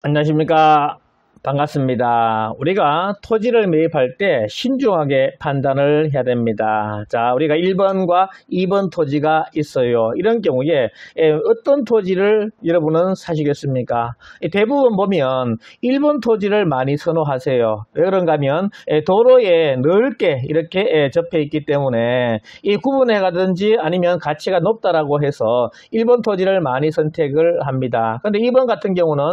안녕하십니까. 반갑습니다. 우리가 토지를 매입할 때 신중하게 판단을 해야 됩니다. 자, 우리가 1번과 2번 토지가 있어요. 이런 경우에 어떤 토지를 여러분은 사시겠습니까? 대부분 보면 1번 토지를 많이 선호하세요. 왜 그런가 하면 도로에 넓게 이렇게 접해 있기 때문에 이 구분해 가든지 아니면 가치가 높다라고 해서 1번 토지를 많이 선택을 합니다. 그런데 2번 같은 경우는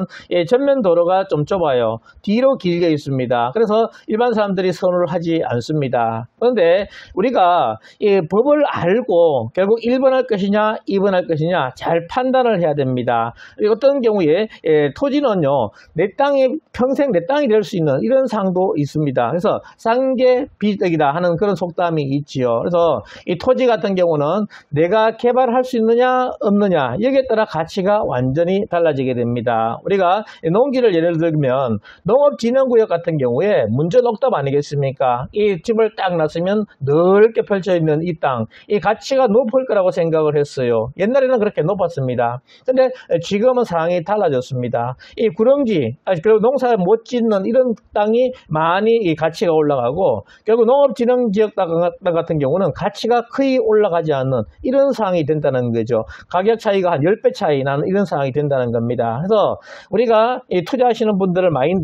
전면 도로가 좀 좁아요. 뒤로 길게 있습니다. 그래서 일반 사람들이 선호를 하지 않습니다. 그런데 우리가 이 법을 알고 결국 1번 할 것이냐 2번 할 것이냐 잘 판단을 해야 됩니다. 어떤 경우에 토지는요 내 땅이 평생 내 땅이 될 수 있는 이런 상도 있습니다. 그래서 싼 게 비득이다 하는 그런 속담이 있지요. 그래서 이 토지 같은 경우는 내가 개발할 수 있느냐 없느냐 여기에 따라 가치가 완전히 달라지게 됩니다. 우리가 농지를 예를 들면 농업진흥구역 같은 경우에 문제녹답 아니겠습니까? 이 집을 딱 놨으면 넓게 펼쳐있는 이 땅, 이 가치가 높을 거라고 생각을 했어요. 옛날에는 그렇게 높았습니다. 근데 지금은 상황이 달라졌습니다. 이 구렁지, 그리고 농사를 못 짓는 이런 땅이 많이 이 가치가 올라가고 결국 농업진흥지역 땅 같은 경우는 가치가 거의 올라가지 않는 이런 상황이 된다는 거죠. 가격 차이가 한 10배 차이 나는 이런 상황이 된다는 겁니다. 그래서 우리가 이 투자하시는 분들의 마인드는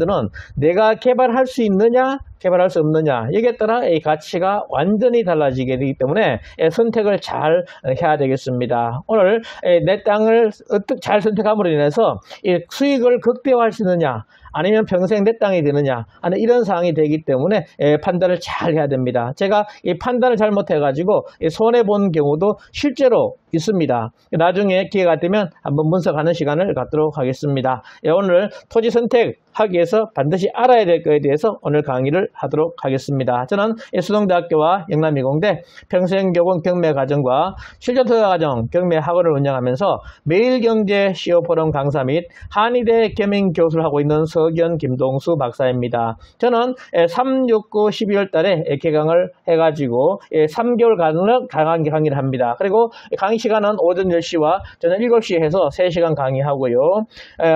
내가 개발할 수 있느냐 개발할 수 없느냐 여기에 따라 이 가치가 완전히 달라지게 되기 때문에 선택을 잘 해야 되겠습니다. 오늘 내 땅을 어떻게 잘 선택함으로 인해서 이 수익을 극대화할 수 있느냐 아니면 평생 내 땅이 되느냐 하는 이런 상황이 되기 때문에 판단을 잘 해야 됩니다. 제가 이 판단을 잘못해 가지고 손해본 경우도 실제로 있습니다. 나중에 기회가 되면 한번 분석하는 시간을 갖도록 하겠습니다. 오늘 토지 선택하기 위해서 반드시 알아야 될 것에 대해서 오늘 강의를 하도록 하겠습니다. 저는 수동대학교와 영남이공대 평생교본 경매과정과 실전투자과정 경매학원을 운영하면서 매일경제 CEO포럼 강사 및 한의대 겸임교수를 하고 있는 서기현 김동수 박사입니다. 저는 3, 6, 9, 12월 달에 개강을 해가지고 3개월간을 강의를 합니다. 그리고 강의 시간은 오전 10시와 저녁 7시에 해서 3시간 강의하고요.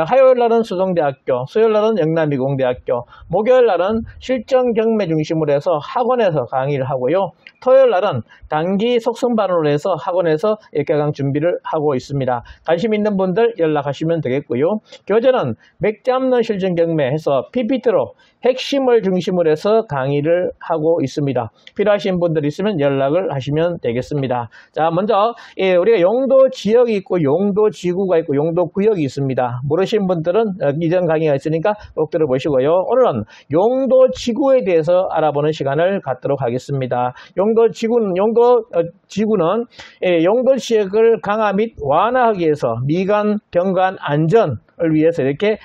화요일 날은 수동대학교, 수요일 날은 영남이공대학교, 목요일 날은 실전 경매 중심으로 해서 학원에서 강의를 하고요. 토요일 날은 단기 속성반으로 해서 학원에서 개강 준비를 하고 있습니다. 관심 있는 분들 연락하시면 되겠고요. 교재는 맥 잡는 실전 경매 해서 PPT로 핵심을 중심으로 해서 강의를 하고 있습니다. 필요하신 분들 있으면 연락을 하시면 되겠습니다. 자, 먼저 우리가 용도 지역이 있고 용도 지구가 있고 용도 구역이 있습니다. 모르신 분들은 이전 강의가 있으니까 꼭 들어보시고요. 오늘은 용도 지구에 대해서 알아보는 시간을 갖도록 하겠습니다. 용도 지구는 용도 지역을 강화 및 완화하기 위해서 미관, 경관, 안전 을 위해서 이렇게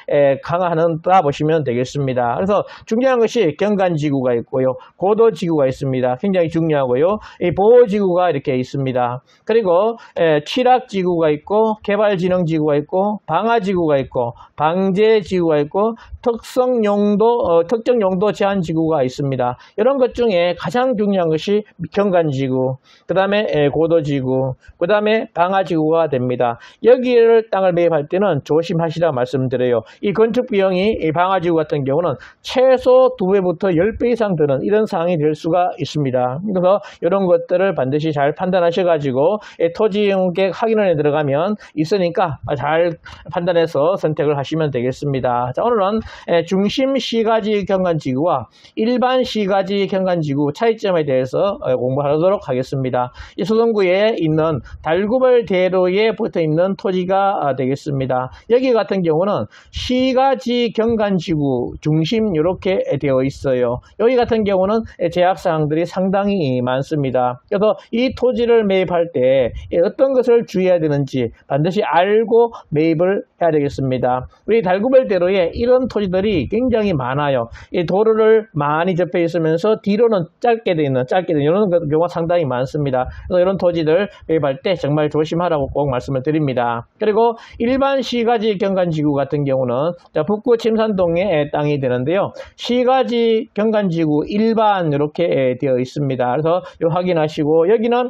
강화한다 보시면 되겠습니다. 그래서 중요한 것이 경관지구가 있고요. 고도지구가 있습니다. 굉장히 중요하고요. 이 보호지구가 이렇게 있습니다. 그리고 취락지구가 있고 개발진흥지구가 있고 방화지구가 있고 방제지구가 있고 특정 용도 제한지구가 있습니다. 이런 것 중에 가장 중요한 것이 경관지구, 그 다음에 고도지구, 그 다음에 방화지구가 됩니다. 여기를 땅을 매입할 때는 조심하시라 말씀드려요. 이 건축 비용이 이 방화지구 같은 경우는 최소 2배부터 10배 이상 드는 이런 상황이 될 수가 있습니다. 그래서 이런 것들을 반드시 잘 판단하셔가지고 토지 계획 확인원에 들어가면 있으니까 잘 판단해서 선택을 하시면 되겠습니다. 자, 오늘은 중심 시가지 경관지구와 일반 시가지 경관지구 차이점에 대해서 공부하도록 하겠습니다. 이 수성구에 있는 달구벌 대로에 붙어 있는 토지가 되겠습니다. 여기 같은 경우는 시가지 경관지구 중심 이렇게 되어 있어요. 여기 같은 경우는 제약사항들이 상당히 많습니다. 그래서 이 토지를 매입할 때 어떤 것을 주의해야 되는지 반드시 알고 매입을 해야 되겠습니다. 우리 달구벌대로에 이런 토지들이 굉장히 많아요. 이 도로를 많이 접해 있으면서 뒤로는 짧게 되어 있는 이런 경우가 상당히 많습니다. 그래서 이런 토지들 매입할 때 정말 조심하라고 꼭 말씀을 드립니다. 그리고 일반 시가지 경관 경관지구 같은 경우는 자, 북구 침산동의 땅이 되는데요. 시가지 경관지구 일반 이렇게 되어 있습니다. 그래서 확인하시고 여기는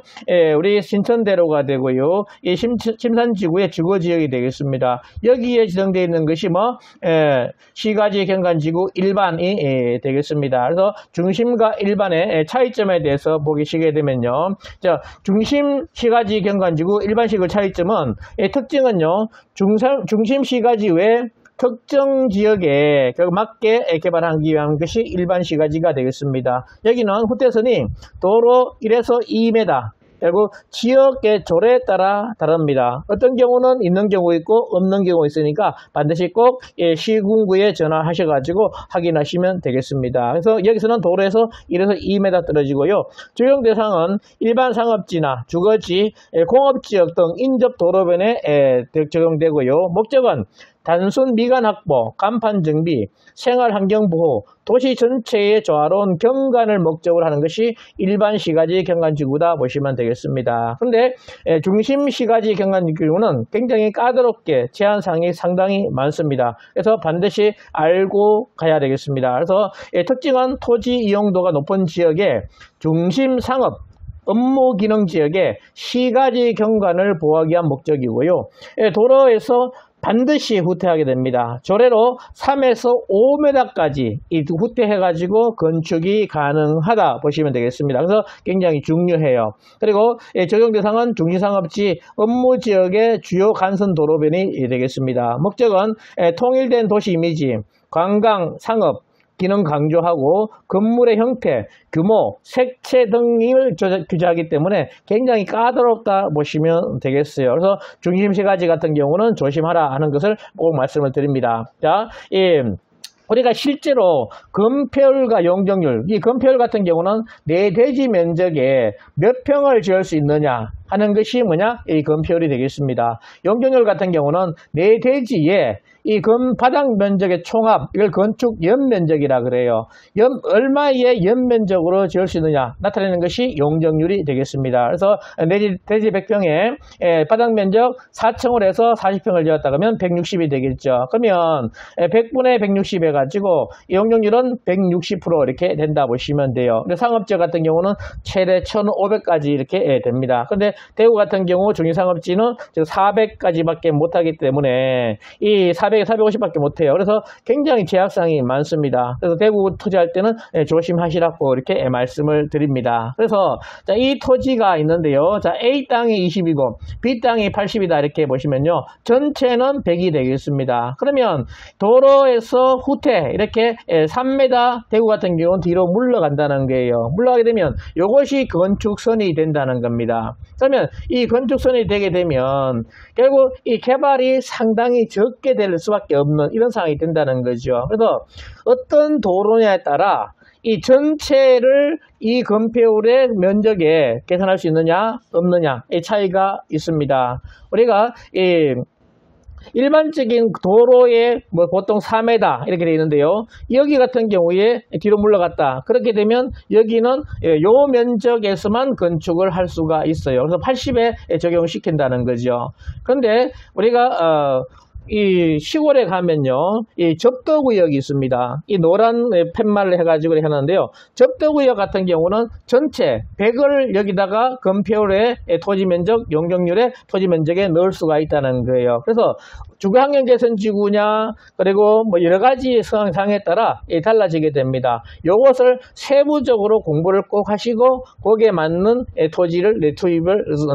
우리 신천대로가 되고요. 이 침산지구의 주거지역이 되겠습니다. 여기에 지정되어 있는 것이 뭐 시가지 경관지구 일반이 되겠습니다. 그래서 중심과 일반의 차이점에 대해서 보시게 되면요. 자, 중심 시가지 경관지구 일반식의 차이점은 특징은요. 중심 시가지 외 특정 지역에 맞게 개발하기 위한 것이 일반 시가지가 되겠습니다. 여기는 후퇴선이 도로 1에서 2m 그리고 지역의 조례에 따라 다릅니다. 어떤 경우는 있는 경우 있고 없는 경우 있으니까 반드시 꼭 시군구에 전화하셔가지고 확인하시면 되겠습니다. 그래서 여기서는 도로에서 1에서 2m 떨어지고요. 적용 대상은 일반 상업지나 주거지, 공업지역 등 인접 도로변에 적용되고요. 목적은 단순 미관 확보, 간판 정비, 생활 환경 보호, 도시 전체의 조화로운 경관을 목적으로 하는 것이 일반 시가지 경관지구다 보시면 되겠습니다. 그런데 중심 시가지 경관지구는 굉장히 까다롭게 제한사항이 상당히 많습니다. 그래서 반드시 알고 가야 되겠습니다. 그래서 특징은 토지 이용도가 높은 지역에 중심 상업, 업무 기능 지역에 시가지 경관을 보호하기 위한 목적이고요. 도로에서 반드시 후퇴하게 됩니다. 조례로 3에서 5m까지 후퇴해가지고 건축이 가능하다 보시면 되겠습니다. 그래서 굉장히 중요해요. 그리고 적용 대상은 중심상업지 업무지역의 주요 간선 도로변이 되겠습니다. 목적은 통일된 도시 이미지, 관광, 상업, 기능 강조하고 건물의 형태, 규모, 색채 등을 규제하기 때문에 굉장히 까다롭다 보시면 되겠어요. 그래서 중심시가지 같은 경우는 조심하라 하는 것을 꼭 말씀을 드립니다. 자, 우리가 실제로 건폐율과 용적률, 이 건폐율 같은 경우는 내 대지 면적에 몇 평을 지을 수 있느냐 하는 것이 뭐냐? 이 건폐율이 되겠습니다. 용적률 같은 경우는 내 대지에 이 바닥 면적의 총합, 이걸 건축 연면적이라 그래요. 얼마의 연면적으로 지을 수 있느냐 나타내는 것이 용적률이 되겠습니다. 그래서 대지 100평에 바닥 면적 4층을 해서 40평을 지었다 그러면 160이 되겠죠. 그러면 100분의 160 해가지고 용적률은 160% 이렇게 된다 보시면 돼요. 근데 상업지역 같은 경우는 최대 1500까지 이렇게 됩니다. 근데 대구 같은 경우 중심상업지는 400까지밖에 못하기 때문에 이 450밖에 못해요. 그래서 굉장히 제약사항이 많습니다. 그래서 대구 투자할 때는 조심하시라고 이렇게 말씀을 드립니다. 그래서 자, 이 토지가 있는데요. 자, A 땅이 20이고 B 땅이 80이다 이렇게 보시면요. 전체는 100이 되겠습니다. 그러면 도로에서 후퇴 이렇게 3m 대구 같은 경우는 뒤로 물러간다는 거예요. 물러가게 되면 이것이 건축선이 된다는 겁니다. 그러면 이 건축선이 되게 되면 결국 이 개발이 상당히 적게 될 수밖에 없는 이런 상황이 된다는 거죠. 그래서 어떤 도로냐에 따라 이 전체를 이 건폐율의 면적에 계산할 수 있느냐 없느냐 이 차이가 있습니다. 우리가 일반적인 도로에 보통 4m 이렇게 되어 있는데요. 여기 같은 경우에 뒤로 물러갔다. 그렇게 되면 여기는 요 면적에서만 건축을 할 수가 있어요. 그래서 80에 적용시킨다는 거죠. 그런데 우리가 이 시골에 가면요, 이 접도구역이 있습니다. 이 노란 팻말을 해가지고 하는데요. 접도구역 같은 경우는 전체 100을 여기다가 건폐율의 토지 면적, 용적률의 토지 면적에 넣을 수가 있다는 거예요. 그래서 주거환경 개선 지구냐, 그리고 뭐 여러 가지 상황에 따라 달라지게 됩니다. 요것을 세부적으로 공부를 꼭 하시고 거기에 맞는 토지를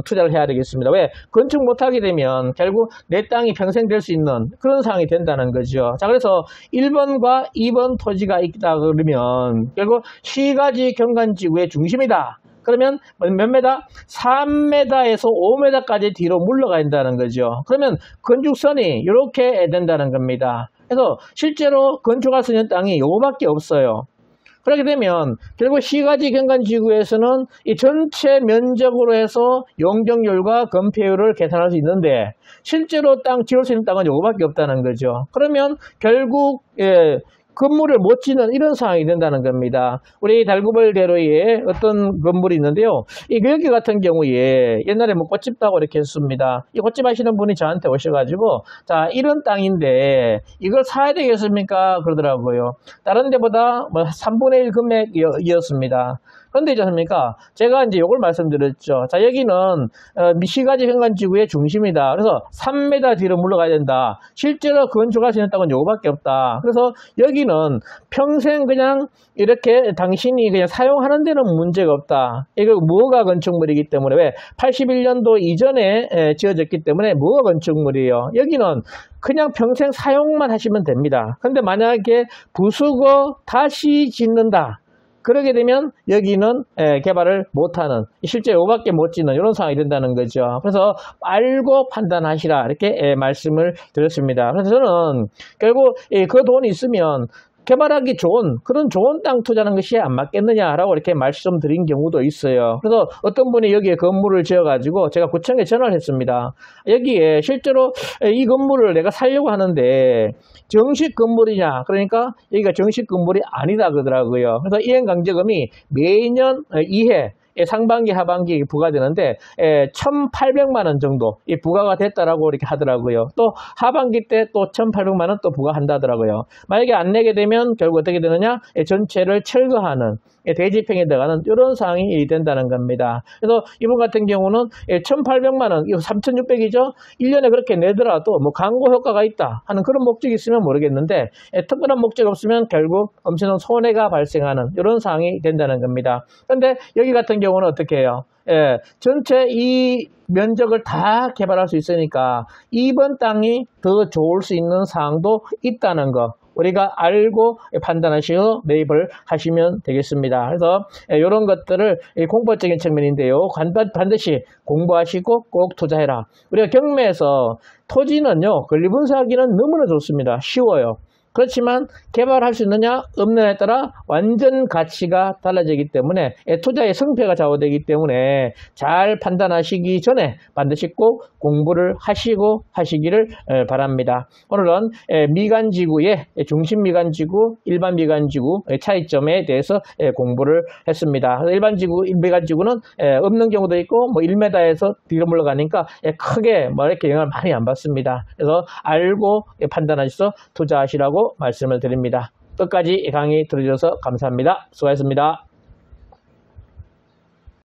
투자를 해야 되겠습니다. 왜? 건축 못하게 되면 결국 내 땅이 평생 될 수 있는 그런 상황이 된다는 거죠. 자, 그래서 1번과 2번 토지가 있다 그러면 결국 시가지 경관지구의 중심이다. 그러면 몇 메다? 3m에서 5m까지 뒤로 물러가 된다는 거죠. 그러면 건축선이 이렇게 된다는 겁니다. 그래서 실제로 건축할 수 있는 땅이 요거밖에 없어요. 그렇게 되면 결국 시가지 경관지구에서는 이 전체 면적으로 해서 용적률과 건폐율을 계산할 수 있는데 실제로 땅 지을 수 있는 땅은 요거밖에 없다는 거죠. 그러면 결국 건물을 못 짓는 이런 상황이 된다는 겁니다. 우리 달구벌대로에 어떤 건물이 있는데요. 이 여기 같은 경우에 옛날에 뭐 꽃집 다고 이렇게 했습니다. 이 꽃집 하시는 분이 저한테 오셔가지고 자, 이런 땅인데 이걸 사야 되겠습니까? 그러더라고요. 다른 데보다 뭐 3분의 1 금액이었습니다. 그런데 있지 않습니까? 제가 이제 요걸 말씀드렸죠. 자, 여기는 미시가지 현관지구의 중심이다. 그래서 3m 뒤로 물러가야 된다. 실제로 건축할 수 있는 땅은 요거밖에 없다. 그래서 여기는 평생 그냥 이렇게 당신이 그냥 사용하는 데는 문제가 없다. 이거 무허가 건축물이기 때문에 왜 81년도 이전에 지어졌기 때문에 무허가 건축물이에요. 여기는 그냥 평생 사용만 하시면 됩니다. 근데 만약에 부수고 다시 짓는다. 그러게 되면 여기는 개발을 못하는, 실제 요밖에 못 짓는 이런 상황이 된다는 거죠. 그래서 알고 판단하시라 이렇게 말씀을 드렸습니다. 그래서 저는 결국 그 돈이 있으면 개발하기 좋은 그런 좋은 땅 투자하는 것이 안 맞겠느냐라고 이렇게 말씀드린 경우도 있어요. 그래서 어떤 분이 여기에 건물을 지어가지고 제가 구청에 전화를 했습니다. 여기에 실제로 이 건물을 내가 살려고 하는데 정식 건물이냐? 그러니까 여기가 정식 건물이 아니다 그러더라고요. 그래서 이행강제금이 매년 2회 상반기 하반기 부과되는데 1,800만 원 정도 부과가 됐다라고 이렇게 하더라고요. 또 하반기 때 또 1,800만 원 또 부과한다더라고요. 만약에 안 내게 되면 결국 어떻게 되느냐? 전체를 철거하는 대집행에 들어가는 이런 상황이 된다는 겁니다. 그래서 이분 같은 경우는 1,800만 원, 이거 3,600이죠? 1년에 그렇게 내더라도 뭐 광고 효과가 있다 하는 그런 목적이 있으면 모르겠는데 특별한 목적이 없으면 결국 엄청난 손해가 발생하는 이런 상황이 된다는 겁니다. 그런데 여기 같은 경우는 어떻게 해요? 전체 이 면적을 다 개발할 수 있으니까 이번 땅이 더 좋을 수 있는 상황도 있다는 거 우리가 알고 판단하시고 매입을 하시면 되겠습니다. 그래서 이런 것들을 공부적인 측면인데요. 반드시 공부하시고 꼭 투자해라. 우리가 경매에서 토지는요, 권리분사하기는 너무나 좋습니다. 쉬워요. 그렇지만 개발할 수 있느냐 없느냐에 따라 완전 가치가 달라지기 때문에 투자의 승패가 좌우되기 때문에 잘 판단하시기 전에 반드시 꼭 공부를 하시고 하시기를 바랍니다. 오늘은 미관지구의 중심 미관지구, 일반 미관지구 차이점에 대해서 공부를 했습니다. 일반 지구, 미관지구는 없는 경우도 있고 뭐 1m에서 뒤로 물러가니까 크게 뭐 이렇게 영향을 많이 안 받습니다. 그래서 알고 판단하셔서 투자하시라고 말씀을 드립니다. 끝까지 강의 들어주셔서 감사합니다. 수고하셨습니다.